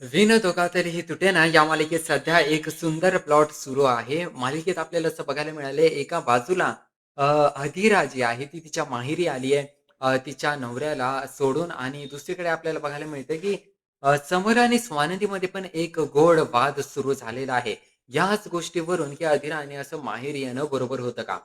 विनोद तरी तुटे ना या मालिकेत सध्या एक सुंदर प्लॉट सुरू आहे. मालिकेत आपल्याला असं बघायला मिळाले एका बाजूला अ, अधीरा जी आहे ती तिच्या माहेरी आली आहे. तिच्या नवऱ्याला सोडून आणि दुसरीकडे आपल्याला बघायला मिळतं की समर आणि स्वानंदीमध्ये पण एक गोड वाद सुरू झालेला आहे. याच गोष्टीवरून की अधीराने असं माहेरी येणं बरोबर होतं का?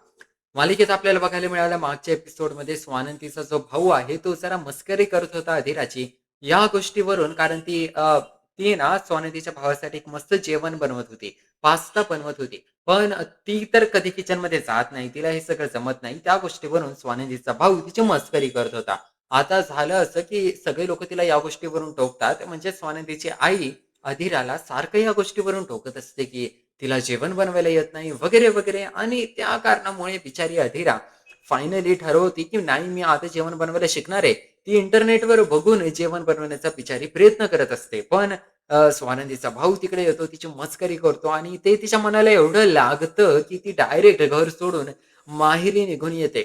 मालिकेत आपल्याला बघायला मिळालं मागच्या एपिसोडमध्ये स्वानंदीचा जो भाऊ आहे तो जरा मस्करी करत होता अधीराची. या गोष्टीवरून कारण ती ना स्वानंदीच्या भावासाठी एक मस्त जेवण बनवत होती. पास्ता बनवत होती. पण ती तर कधी किचनमध्ये जात नाही. तिला हे सगळं जमत नाही. त्या गोष्टीवरून स्वानंदीचा भाऊ तिची मस्करी करत होता. आता झालं असं, की सगळे लोकं तिला या गोष्टीवरून टोकतात. म्हणजे स्वानंदीची आई अधीराला सारखं या गोष्टीवरून टोकत असते, की तिला जेवण बनवायला येत नाही वगैरे, वगैरे आणि त्या कारणामुळे बिचारी अधीरा फायनली ठरवते, की नाही मी आता जेवण बनवायला शिकणार आहे. ती इंटरनेटवर बघून जेवण बनवण्याचा बिचारी प्रयत्न करत असते. पण स्वानंदीचा भाऊ तिकडे येतो, तिची मस्करी करतो आणि ते तिच्या मनाला एवढं लागतं, की ती डायरेक्ट घर सोडून माहेरी निघून येते.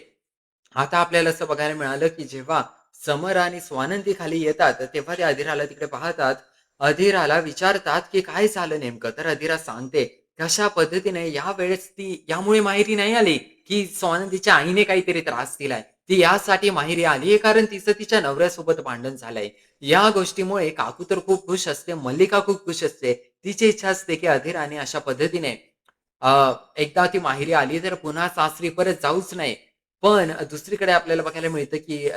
आता आपल्याला असं बघायला मिळालं, की जेव्हा समर आणि स्वानंदी खाली येतात, तेव्हा ते अधीराला तिकडे पाहतात. अधीराला विचारतात, की "काय झालं नेमकं?" तर अधीरा सांगते, कशा पद्धतीने यावेळेस ती यामुळे माहेरी नाही आली, की स्वानंदीच्या आईने काहीतरी त्रास दिलाय. ती यासाठी माहेरी आली आहे, कारण तिचं तिच्या नवऱ्यासोबत भांडण झालंय. या गोष्टीमुळे काकू तर खूप खुश असते, मल्लिका खूप खुश असते. तिची इच्छा असते, की अधीराने अशा पद्धतीने एकदा ती माहेरी आली तर पुन्हा सासरी परत जाऊच नाही. पण दुसरीकडे आपल्याला बघायला मिळतं, की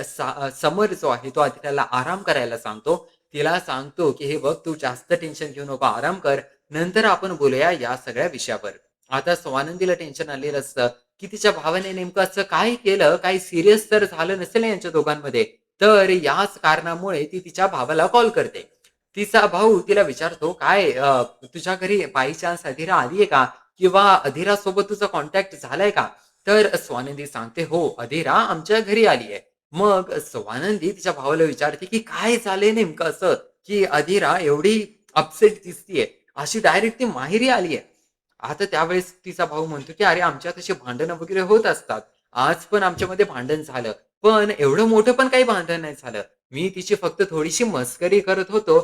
समर जो आहे तो अधीराला आराम करायला सांगतो. तिला सांगतो, की "हे बघ तू जास्त टेन्शन घेऊ नको, आराम कर. नंतर आपण बोलूया या सगळ्या विषयावर." आता स्वानंदीला टेन्शन आलेलं असतं, की तिच्या भावाने नेमकं असं काय केलं? काही सीरियस तर झालं नसेल ना यांच्या दोघांमध्ये? तर याच कारणामुळे ती तिच्या भावाला कॉल करते. तिचा भाऊ तिला विचारतो, "काय तुझ्या घरी बाय चान्स अधीरा आली आहे का? किंवा अधीरासोबत तुझा कॉन्टॅक्ट झालाय का?" तर स्वानंदी सांगते, "हो, अधीरा आमच्या घरी आली आहे." मग स्वानंदी तिच्या भावाला विचारते, की "काय झालंय नेमकं असं, की अधीरा एवढी अपसेट दिसतीये? अशी डायरेक्ट ती माहेरी आली आहे?" आता त्यावेळेस तिचा भाऊ म्हणतो, की "अरे, आमच्यात अशी भांडणं वगैरे होत असतात. आज पण आमच्यामध्ये भांडण झालं. पण एवढं मोठं पण काही भांडण नाही झालं. मी तिची फक्त थोडीशी मस्करी करत होतो.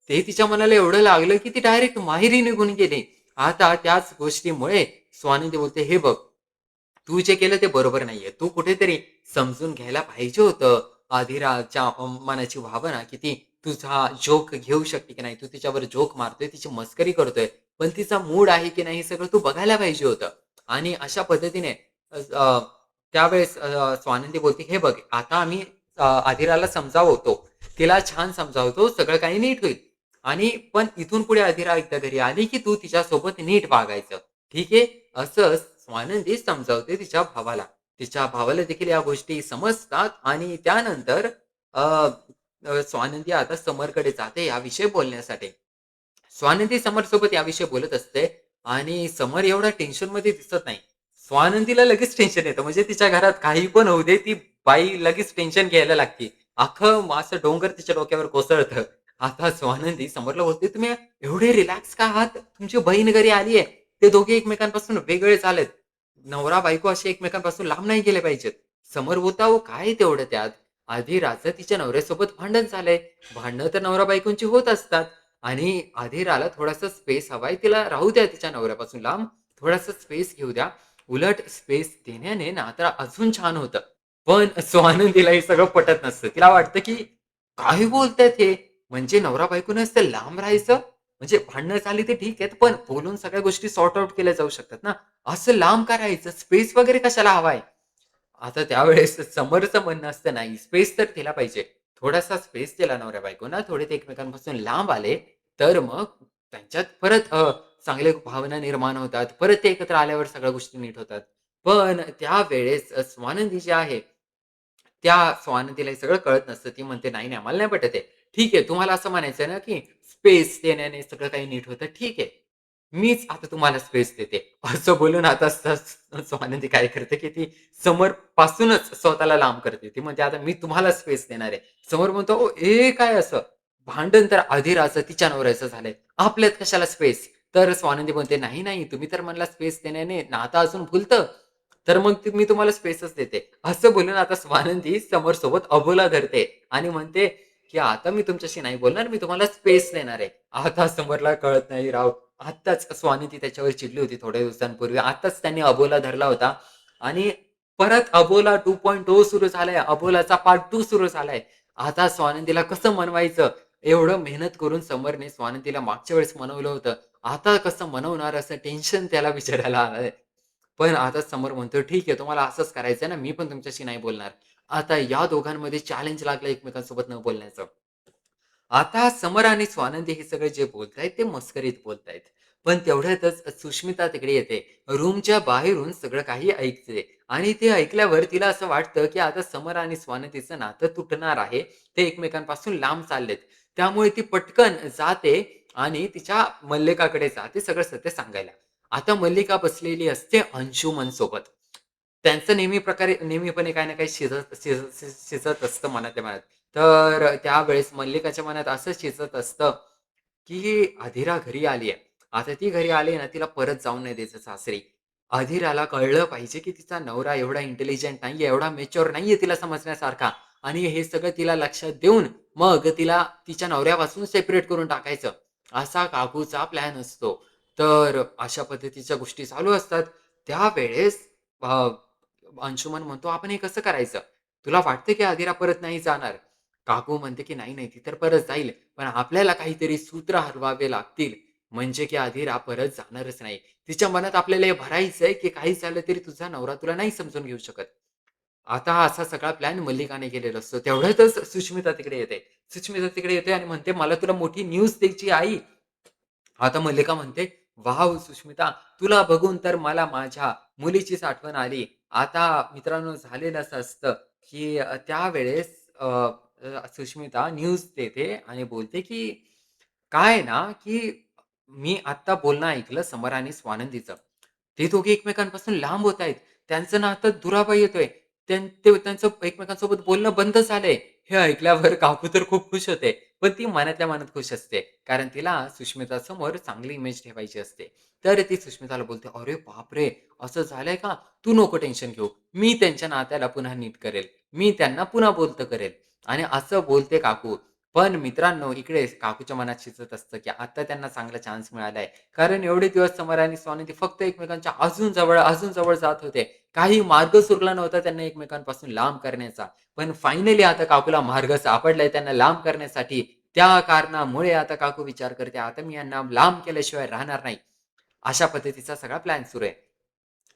ते तिच्या मनाला एवढं लागलं, की ती डायरेक्ट माहेरी निघून गेली." आता त्याच गोष्टीमुळे स्वानंदी बोलते, "हे बघ, तू जे केलं ते बरोबर नाहीये. तू कुठेतरी समजून घ्यायला पाहिजे होतं. अधीराच्या मनाची भावना, की ती तुझा जोक घेऊ शकते की नाही. तू तिच्यावर जोक मारतोय, तिची मस्करी करतोय. पण तिचा मूड आहे की नाही हे सगळं तू बघायला पाहिजे होतं." आणि अशा पद्धतीने त्यावेळेस स्वानंदी बोलते, "हे बघ, आता आम्ही अधीराला समजावतो. तिला छान समजावतो. सगळं काही नीट होईल. आणि पण इथून पुढे अधीरा एकदा घरी आली, की तू तिच्यासोबत नीट वागायचं. ठीक आहे?" असं स्वानंदी समजावते तिच्या भावाला. तिच्या भावाला देखील या गोष्टी समजतात आणि त्यानंतर अ, अ, स्वानंदी आता समरकडे जाते याविषयी बोलण्यासाठी. स्वानंदी समरसोबत याविषयी बोलत असते आणि समर एवढा टेन्शनमध्ये दिसत नाही. स्वानंदीला लगेच टेन्शन येतं. म्हणजे तिच्या घरात काही पण होऊ दे, ती बाई लगेच टेन्शन घ्यायला लागते. अख्खं असं डोंगर तिच्या डोक्यावर कोसळतं. आता स्वानंदी समरला बोलते, "तुम्ही एवढे रिलॅक्स का आहात? तुमची बहीण घरी आली आहे. ते दोघे एकमेकांपासून वेगळे झालेत. नवरा-बायको असे एकमेकांपासून लांब नाही गेले पाहिजेत." समर बोलतो, "अहो काय तेवढं त्यात? आधी राचं तिच्या नवऱ्यासोबत भांडण झालंय. भांडणं तर नवरा-बायकोंची होत असतात आणि आधीराला थोडासा स्पेस हवाय. तिला राहू द्या तिच्या नवऱ्यापासून लांब. थोडासा स्पेस घेऊ द्या." उलट स्पेस देण्याने नातं अजून छान होतं. पण स्वानंदीला हे सगळं पटत नसतं. तिला वाटतं, की काय बोलतायत हे? म्हणजे नवरा-बायकोने असं लांब राहायचं? म्हणजे भांडणं झाली ते ठीक आहेत, पण बोलून सगळ्या गोष्टी सॉर्ट आउट केल्या जाऊ शकतात ना. असं लांब का राहायचं? स्पेस वगैरे कशाला हवाय? आता त्यावेळेस समोरचं म्हणणं असतं, "नाही, स्पेस तर दिला पाहिजे." थोडासा स्पेस दिला नवऱ्या-बायकोंना, थोडे ते एकमेकांपासून लांब आले, तर मग त्यांच्यात परत चांगल्या भावना निर्माण होतात. परत ते एकत्र आल्यावर सगळ्या गोष्टी नीट होतात. पण त्यावेळेस स्वानंदी जी आहे, त्या स्वानंदीला हे सगळं कळत नसतं. ती म्हणते, "नाही, नाही, मला नाही पटत आहे." "ठीक आहे, तुम्हाला असं म्हणायचं ना, की स्पेस देण्याने सगळं काही नीट होतं. ठीक आहे, मीच आता तुम्हाला स्पेस देते." असं बोलून आता स्वानंदी काय करते, की ती समोरपासूनच स्वतःला लांब करते. ती म्हणते, "आता मी तुम्हाला स्पेस देणार आहे." समोर म्हणतो, "ओ, हे काय असं? भांडण तर अधीराचं तिच्या नवऱ्याचं झालंय. आपल्यात कशाला स्पेस?" तर स्वानंदी म्हणते, "नाही, नाही, तुम्ही तर म्हणला स्पेस देण्याने नातं अजून फुलतं. तर मग मी तुम्हाला स्पेसच देते." असं बोलून आता स्वानंदी समरसोबत अबोला धरते आणि म्हणते, की आता मी तुमच्याशी नाही बोलणार, मी तुम्हाला स्पेस देणार आहे. आता समरला कळत नाही राव. आत्ताच स्वाती त्याच्यावर चिडली होती थोड्या दिवसांपूर्वी. आत्ताच त्यांनी अबोला धरला होता आणि परत अबोला 2.0 सुरू झालाय. अबोलाचा पार्ट 2 सुरू झालाय. आता स्वानंदीला कसं मनवायचं? एवढं मेहनत करून समरने स्वानंदीला मागच्या वेळेस मनवलं होतं. आता कसं मनवणार असं टेन्शन त्याला बिचाऱ्याला आलंय. पण आता समर म्हणतोय, "ठीक आहे, तुम्हाला असंच करायचंय ना, मी पण तुमच्याशी नाही बोलणार." आता या दोघांमध्ये चॅलेंज लागलं एकमेकांसोबत न बोलण्याचं. आता समर आणि स्वानंदी हे सगळे जे बोलतायत ते मस्करीत बोलतायत. पण तेवढ्यातच सुष्मिता तिकडे येते. रूमच्या बाहेरून सगळं काही ऐकते आणि ते ऐकल्यावर तिला असं वाटतं, की आता समर आणि स्वानंदीचं नातं तुटणार आहे. ते एकमेकांपासून लांब चाललेत. त्यामुळे ती पटकन जाते आणि तिच्या मल्लिकाकडे जाते सगळं सत्य सांगायला. आता मल्लिका बसलेली असते अंशुमनसोबत. त्यांचं नेहमीपणे काही ना काही शिजत असतं मनातल्या मनात. तर त्यावेळेस मल्लिकाच्या मनात असं शिजत असतं, की अधीरा घरी आली आहे. आता ती घरी आली ना, तिला परत जाऊन नाही द्यायचं सासरी. अधीराला कळलं पाहिजे, की तिचा नवरा एवढा इंटेलिजंट नाहीये, एवढा मॅच्युअर नाहीये तिला समजण्यासारखा आणि हे सगळं तिला लक्षात देऊन मग तिला तिच्या नवऱ्यापासून सेपरेट करून टाकायचं. असा काकूचा प्लॅन असतो. तर अशा पद्धतीच्या गोष्टी चालू असतात. त्यावेळेस अंशुमन म्हणतो, "आपण हे कसं करायचं? तुला वाटतं की अधीरा परत नाही जाणार?" काकू म्हणते, की "नाही, नाही, ती तर परत जाईल. पण आपल्याला काहीतरी सूत्र हलवावे लागतील, म्हणजे की अधीरा परत जाणारच नाही. तिच्या मनात आपल्याला हे भरायचंय, की काही झालं तरी तुझा नवरा तुला नाही समजून घेऊ शकत." आता हा असा सगळा प्लॅन मल्लिकाने केलेला असतो. तेवढ्यातच सुष्मिता तिकडे येते. सुष्मिता तिकडे येते आणि म्हणते, "मला तुला मोठी न्यूज द्यायची आहे आई." आता मल्लिका म्हणते, "वॉव! सुष्मिता, तुला बघून तर मला माझ्या मुलीचीच आठवण आली." आता मित्रांनो झालेलं असं असतं, की त्यावेळेस अ, सुष्मिता न्यूज देते आणि बोलते, की काय आहे ना, की मी आत्ता बोलणं ऐकलं समर आणि स्वानंदीचं. ते दोघे एकमेकांपासून लांब होत आहेत. त्यांचं नातं दुरावा येतोय. त्यांचं एकमेकांसोबत बोलणं बंद झालंय. हे ऐकल्यावर काकू तर खूप खुश होते. पण ती मनातल्या मनात खुश असते. कारण तिला सुष्मितासमोर चांगली इमेज ठेवायची असते. तर ती सुष्मिताला बोलते, "अरे बापरे! असं झालंय का? तू नको टेन्शन घेऊ. मी त्यांच्या नात्याला पुन्हा नीट करेल. मी त्यांना पुन्हा बोलतं करेल." आणि असं बोलते काकू. पण मित्रांनो, इकडे काकूच्या मनात शिजत असतं, की आता त्यांना चांगला चान्स मिळालाय. कारण एवढे दिवस समर आणि स्वानंदी फक्त एकमेकांच्या अजून जवळ जात होते. काही मार्गच उरला नव्हता त्यांना एकमेकांपासून लांब करण्याचा. पण फायनली आता काकूला मार्ग सापडलाय त्यांना लांब करण्यासाठी. त्या कारणामुळे आता काकू विचार करते, आता मी यांना लांब केल्याशिवाय राहणार नाही. अशा पद्धतीचा सगळा प्लॅन सुरू आहे.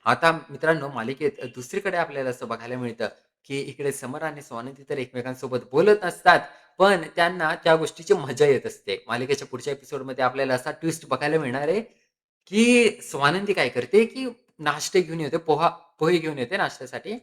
आता मित्रांनो मालिकेत दुसरीकडे आपल्याला असं बघायला मिळतं, की इकडे समर आणि स्वानंदी तर एकमेकांसोबत बोलत नसतात, पण त्यांना त्या गोष्टीची मजा येत असते. मालिकेच्या पुढच्या एपिसोडमध्ये आपल्याला असा ट्विस्ट बघायला मिळणार आहे, की स्वानंदी काय करते, की नाश्ते घेऊन येते, पोहे घेऊन येते नाश्त्यासाठी.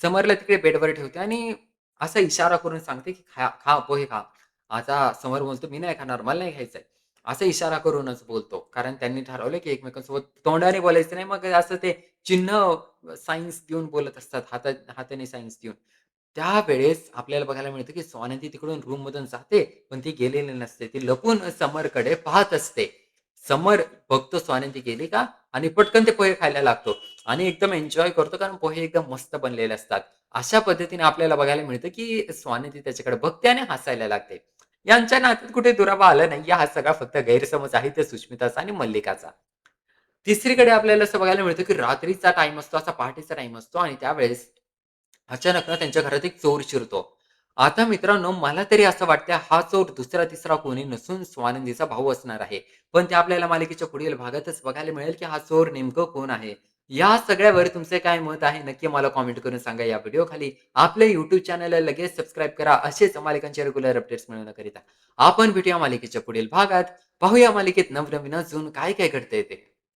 समरला तिकडे बेडवर ठेवते आणि असा इशारा करून सांगते, की "खा, खा, पोहे खा." आता समर बोलतो, "मी नाही खाणार, मला नाही खायचंय." असा इशारा करूनच बोलतो. कारण त्यांनी ठरवलं, की एकमेकांसोबत तोंडाने बोलायचं नाही. मग असं ते चिन्ह सायन्स देऊन बोलत असतात, हाताने सायन्स देऊन. त्यावेळेस आपल्याला बघायला मिळतं, की स्वानंदी तिकडून रूममधून जाते, पण ती गेलेली नसते. ती लपून समरकडे पाहत असते. समर बघतो स्वानंदी गेली का आणि पटकन ते पोहे खायला लागतो आणि एकदम एन्जॉय करतो कारण पोहे एकदम मस्त बनलेले असतात. अशा पद्धतीने आपल्याला बघायला मिळतं, की स्वानंदी त्याच्याकडे बघते आणि हसायला लागते. यांच्या नात्यात कुठे दुरावा आला नाहीये. हा सगळा फक्त गैरसमज आहे त्या सुष्मिताचा आणि मल्लिकाचा. तिसरीकडे आपल्याला असं बघायला मिळतं, की रात्रीचा टाईम असतो, असा पहाटेचा टाईम असतो आणि त्यावेळेस अचानक ना त्यांच्या घरात एक चोर शिरतो. आता मित्रांनो, मला तरी असं वाटतंय हा चोर दुसरा-तिसरा कोणी नसून स्वानंदीचा भाऊ असणार आहे. पण ते आपल्याला मालिकेच्या पुढील भागातच बघायला मिळेल, की हा चोर नेमकं कोण आहे? या सगळ्यावर तुमचे काय मत आहे? नक्की मला कमेंट करून सांगा या व्हिडिओखाली. आपल्या YouTube चॅनलला लगेच सबस्क्राईब करा. असेच मालिकांचे रेग्युलर अपडेट्स मिळवण्याकरिता. आपण भेटूया मालिकेच्या पुढील भागात. पाहूया मालिकेत नवनवीन अजून काय-काय घडतंय ते.